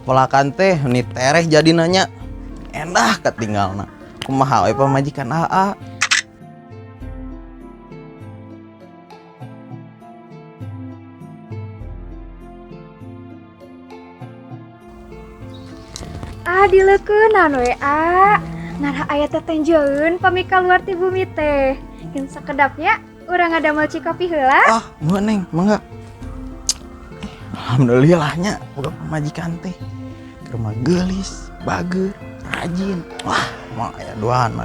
Polakan teh ini tereh jadi nanya. Endah ketinggalna. Kumaha we pamajikan AA. Dileukeunnan we ngarah aya tetenjeun pami kaluar ti bumi teh. Geun sakedapnya urang ngadamel cikopi heula. Moal Neng, mangga. Alhamdulillahnya boga pamajikan teh. Keur mah geulis, bageur, rajin. Wah, moal aya duana.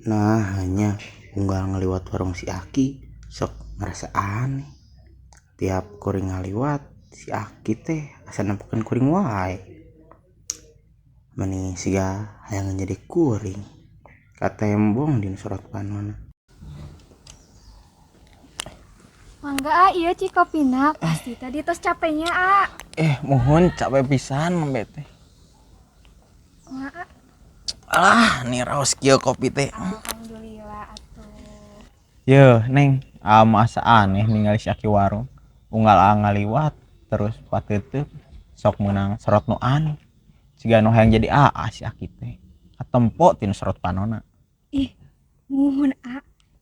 Nah, hanya unggal ngaliwat warung si Aki sok ngerasa aneh. Tiap kuring ngaliwat si Aki teh asa nempekeun kuring wae. Meni siga hayang jadi kuring. Katembong dina sorot panonna. Mangga ieu cikopina pasti tadi tos capeknya Mohon capek pisan mambe teh. Nih raos kieu kopi teh. Alhamdulillah atuh. Yeuh, Neng, masa aneh ningali si Aki warung. Unggal ngaliwat terus pateuteuk sok meunang serot nu aneh. Siga nu hayang jadi AA si Aki teh. Katempo tina serot panonna. Muhun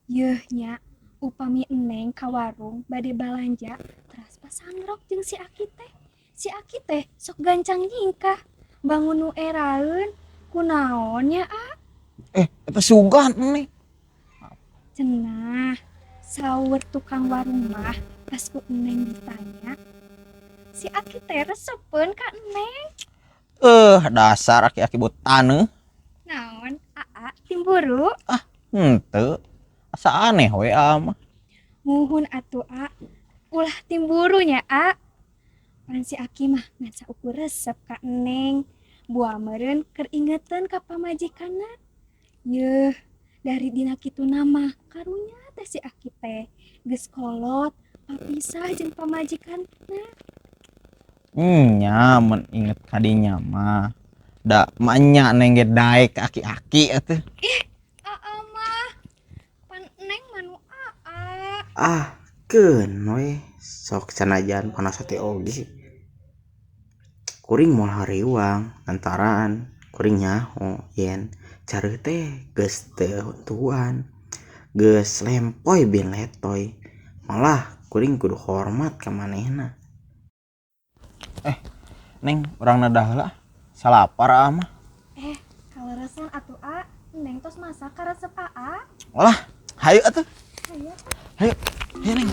yeuh nya upami Eneng ka warung bade balanja teras pasangrok jeung si Aki teh. Si Aki teh sok gancang nyingkah bangun nu eraeun kunaon nya Eta sugan nih. cenah saur tukang warung mah pas ku Eneng ditanya si Aki teh resepeun ka Eneng. Dasar aki-aki botaneuh. Naon timburu? Henteu. Asa aneh we mah. Muhun atuh ulah timburunya pan si Aki mah ngan saukur resep ka Eneng buah meureun keur ingetan ka pamajikanna. Yeuh dari dina kitu nama karunya teh si Aki teh geus kolot papisah jeung pamajikanna. Nya mun inget kadinya mah. Da manya Neng ge daek aki-aki atuh. Mah pan Eneng manu Keun we sok sanajan panas hati oge. Kuring moal hariwang lantaran kuring nyaho yen careuh teh geus teu huntuan. Geus lempoy bin letoy. Malah kuring kudu hormat ka manehna. Neng, urang nadah heula. Salapar mah. kaleresan atuh Eneng tos masak ka resep Alah, hayu atuh. Hayu. Hayu Neng.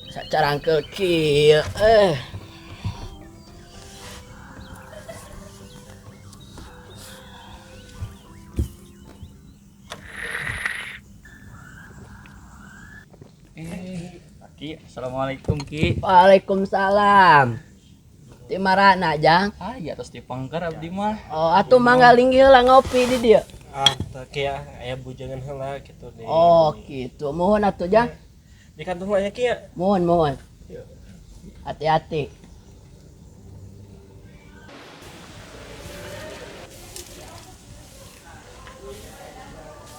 Sacarangkeul kieu Ki, assalamualaikum Ki. Waalaikumsalam. Ti marana Jang? Iya terus di Pangkar abdi mah. Oh atuh mangga linggih lah ngopi di dieu. Teu kieu aya bujangan heula kitu deh. Oh gitu. Mohon atuh Jang. Di kantung aya kieu. Mohon. Hati-hati.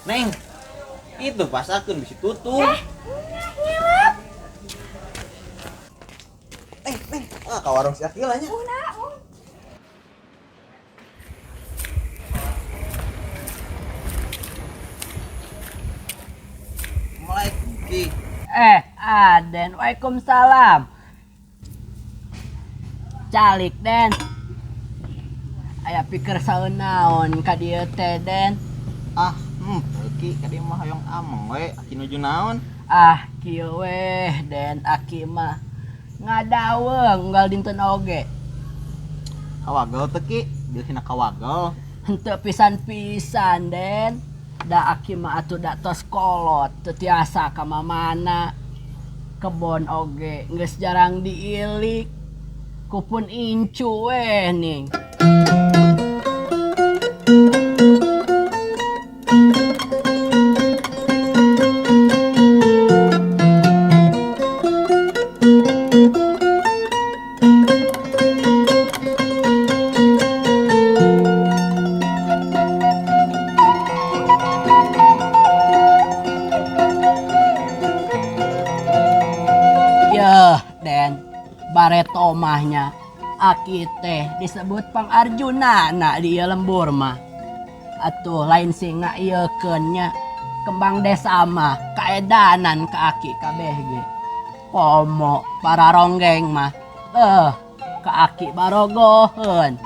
Neng, itu pasakeun bisi tutup. Neng, ka warung si Aki lah nya. Assalamualaikum Ki. Aden, waalaikumsalam. calik Den. Aya pikir saeunaon ka dieu teh Den. Ah, Ki kadi mah hoyong among we aki nuju naon? Ah, kieu weh Den aki mah ngadaweung unggal dinten oge. Kawagel teu Ki, bieu hina kawagel. Henteu pisan-pisan Den. Da aki mah atuh da tos kolot teu tiasa ka mamana. Kebon oge geus jarang diilik. Kupun incu weh ning. Yeuh, Den, bareto mahnya aki teh disebut Pang Arjuna na di ieu lembur mah. Atuh lain singa ieukeun nya kembang desa mah kaedanan ka aki kabeh ge. Pomo para ronggeng mah ka aki barogoheun.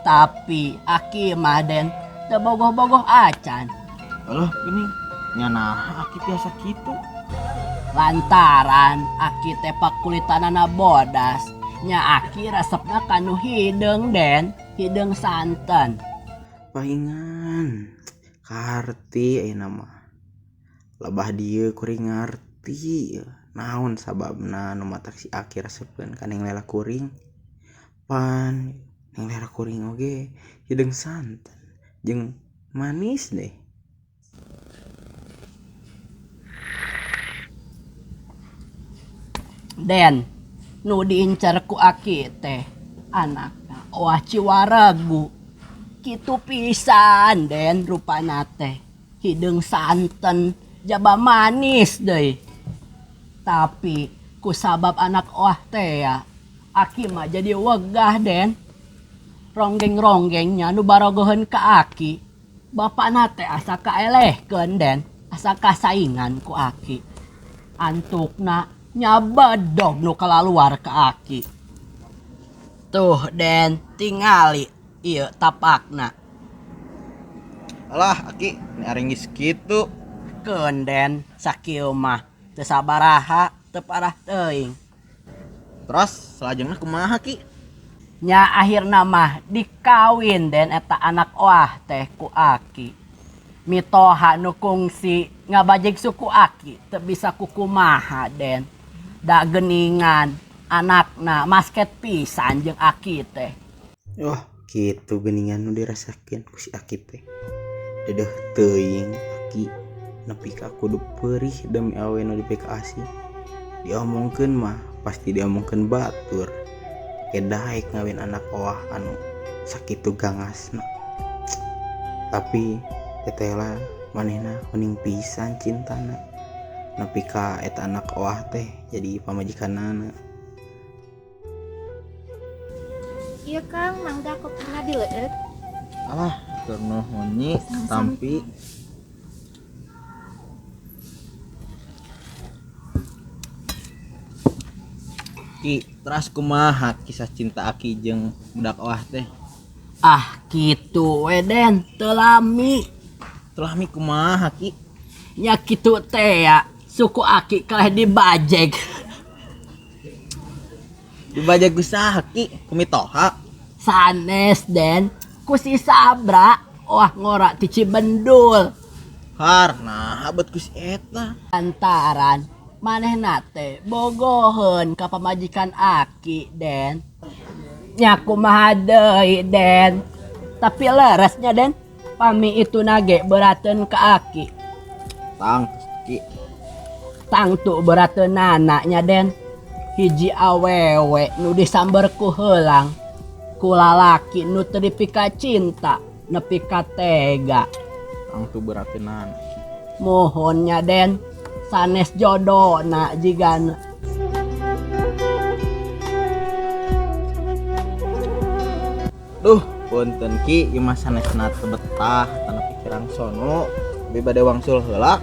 Tapi aki mah Den teu bogoh-bogoh acan. Alah gini, nya nah aki biasa kitu. Lantaran aki teh pakulitanana bodas. Nya aki resepna kanu hideung Den, hideung santen. Paingan karti ayeuna mah labah dieu kuring ngarti naon sababna nu matak si aki resepkeun ka Neng Lela kuring. Pan Neng Lela kuring oge hideung santen jeung manis deh. Den, nu diincer ku aki teh anakna Wah Ciwaregu. Kitu pisan Den rupana teh. Hideung santen, jaba manis deui. Tapi ku sabab anak Wah teh ya, aki mah jadi wegah Den. Ronggeng-ronggengnya nu barogoheun ka aki. Bapana teh asa kaelehkeun Den, asa kasaingan ku aki. Antukna nyabadog nu kalaluar ka aki. Tuh Den, tingali ieu tapakna. Alah aki, ini aring geus kitu. Keun Den, sakieu mah teu sabaraha, teu parah teuing. Terus salajengna kumaha Ki? Nya akhirna mah dikawin Den eta anak Wah teh ku aki. Mitoha nu kungsi ngabajeg suku aki teu bisa kukumaha Den. Da geuningan anakna masket pisan jeung aki teh. Oh kitu geuningan nu dirasakeun ku si aki teh. Dedeh teuing aki nepi ka kudu peurih demi awe nu dipekasi. Diomongkeun mah pasti diomongkeun batur. Kedaek ngawin anak Wah anu sakitu gangasna. Tapi tetela manehna kuning pisan cintana. Nepi ka eta anak Wah teh jadi pamajikanana. Iya Kang, mangga kopina dileueut. Alah, keur nuhun nyi tampi. Ki, terus kumaha kisah cinta aki jeung budak Wah teh? Ah kitu we Den, teu lami. Telah mi kumaha Ki? Nya kitu teh ya, suku aki kaleh dibajeg. Dibajak kusaha Ki? Kumitoha. Sanes Den, ku si Sabra, Wah ngora ti Cibendul. Karna habet ku si eta. Antaran manehna teh bogoheun ka pamajikan aki Den. Nya kumaha deui Den. Tapi leresnya Den, pami itu nage berateun ka aki. Tang Ki. Tangtu berateun anaknya Den. Hiji awewe nu disamber ku heulang. Ku lalaki nu teu dipika cinta, nepi ka tega. Tang tu beratenan. Mohonnya Den, sanes jodona jigana. Duh, punten Ki, ieu mah sanesna teu betah tanah pikiran sono. Abi bade wangsul heula.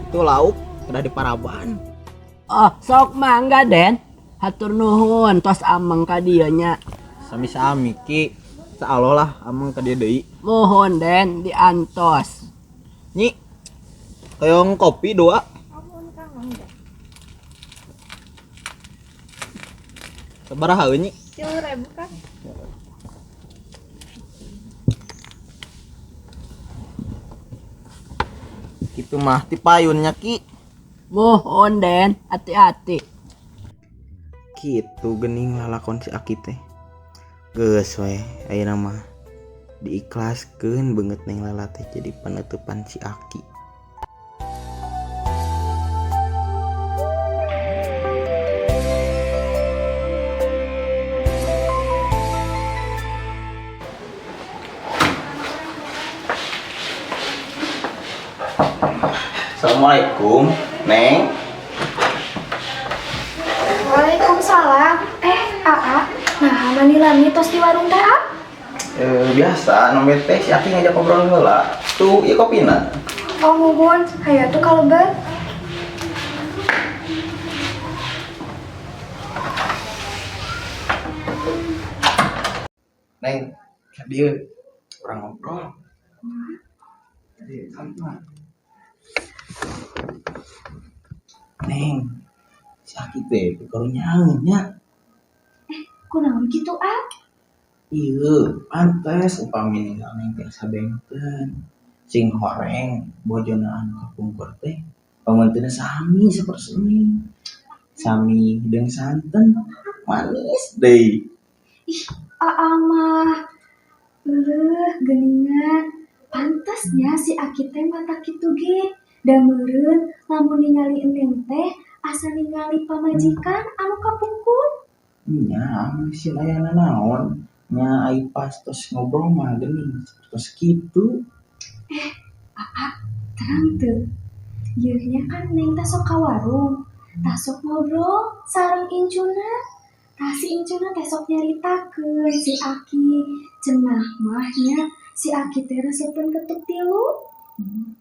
Itu lauk udah diparaban. Oh, sok mangga Den. Hatur nuhun tos ameng ka dieu nya. Sami-sami Ki. Insyaallah lah ameng ka dieu deui. Mohon Den diantos. Nyi. Hoyong kopi 2. Sabaraha Nyi? 10.000 Kang. Kitu mah ti payunnya Ki. Mohon Den, hati-hati. Kitu geuning lalakon si Aki teh. Geus we ayeuna mah diikhlaskeun banget neng Lala teh jadi penutupan si Aki. Assalamualaikum, Neng. Waalaikumsalam. Aa, nah manilani tos di warung teh, A? Biasa, nomor teh si Aki ngajak ngobrol heula. Tuh, ieu kopina. Oh muhun, hayu tuh kalebet. Neng, ka dieu urang ngobrol. Dieu santai. Neng, si Aki teh karunya nya. Kunaon gitu, A? Ieu, pantes upami neng tiasa bengkeun. Sing horeng bojona anu kapungkur teh pamanteuna sami sapersemi. Sami hidung santen, manis deui. Aa mah geuningan. Pantasnya si Aki teh mata kitu ge. Da meureun lamun ningali eneng teh asa ningali pamajikan anu kapungkur. Nya, si layana naon? Nya ai pas tos ngobrol mah geuning tos kitu. Terang teu. Ieu nya kan neng teh sok ka warung. Tah sok ngobrol sareng incuna. Tah si incuna teh sok nyaritakeun si Aki. Cenah mah nya si Aki teh resepkeun ketuk 3.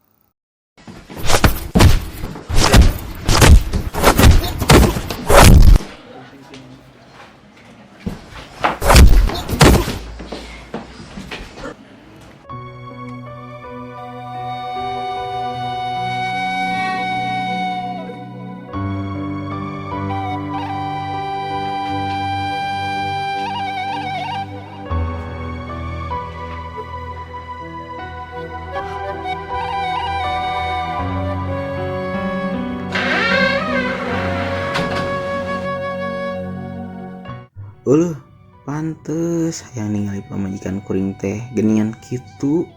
Pantes hayang ningali pamajikan kuring teh geuningan kitu.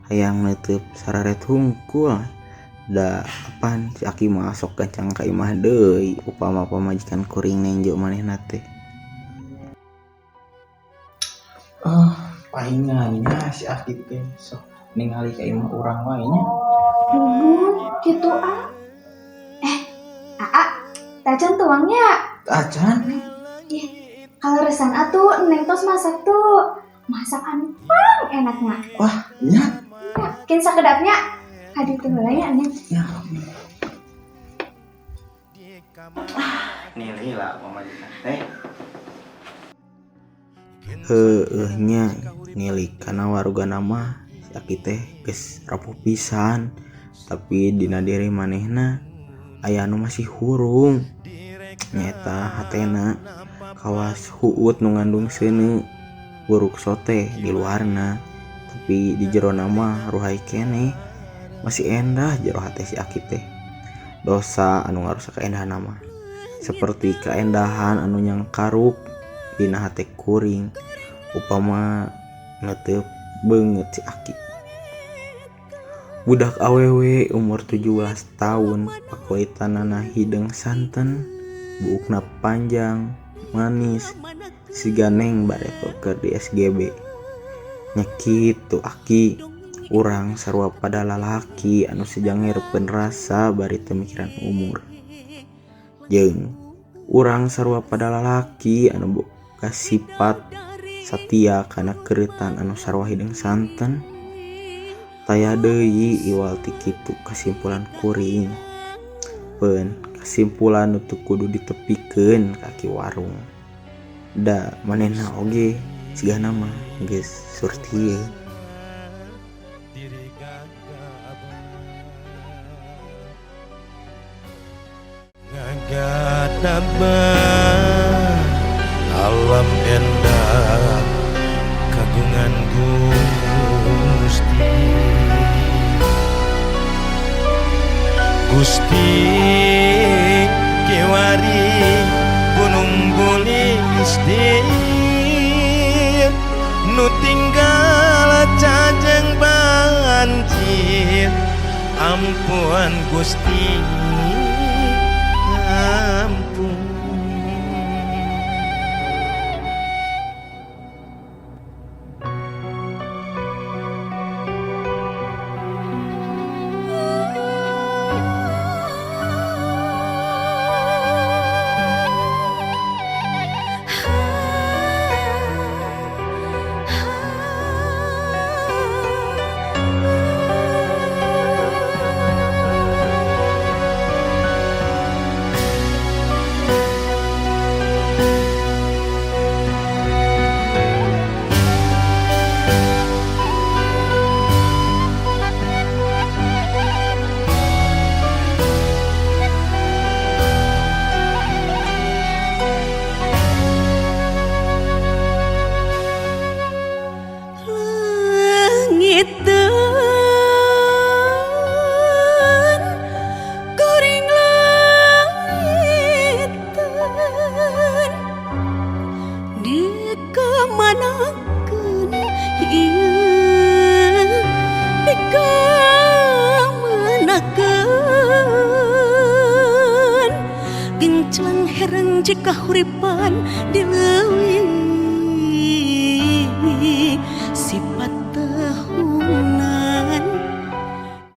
Hayang neuteub sararet hungkul. Da apan si Aki mah sok gancang ka imah deui upama pamajikan kuring nenjo manehna teh. Paingannya si Aki teh sok ningali ka imah urang wae nya. Muhun kitu, A. Aa, tajan tuangnya. Acan, Kalau resan atuh neng tos masak tuh. Masakan pang enaknya. wah nya. Kin sakedapnya. Hadi teu heula ya neng. Ya. Nilai lah pamajikan teh. Nya nilai kana warugana mah si Aki teh geus rapuh pisan. Tapi dina diri manehna aya anu masih hurung. Nyata hatena kawas huut nu ngandung seuneu buruk sote di luarna. Tapi di jerona mah ruhai keneh. Masih endah jero hate si Aki teh. Dosa anu ngarusak kaendahan mah seperti kaendahan anu nyangkaruk dina hate kuring upama neuteub beungeut si Aki. Budak awewe umur 17 tahun pakoitanana hidung santen, buukna panjang, manis, siga neng bareto keur di SGB. Nya kitu Aki, urang sarua pada lalaki anu sejangireupeun rasa bari teu mikiran umur. Jeung urang sarua pada lalaki anu boga sifat satia kana keuritan anu sarua hidung santen. Taya deui iwal ti kitu kasimpulan kuring. Peun kesimpulan untuk kudu ditepikeun kaki warung. Da manehna oge sigana mah geus surti. Gagadabah alam endah kagungan Gusti Gusti kiwari gunung bulis nu tinggal cajeng banjir ampun Gusti ampun. Genclang hereng jika huripan dileuwih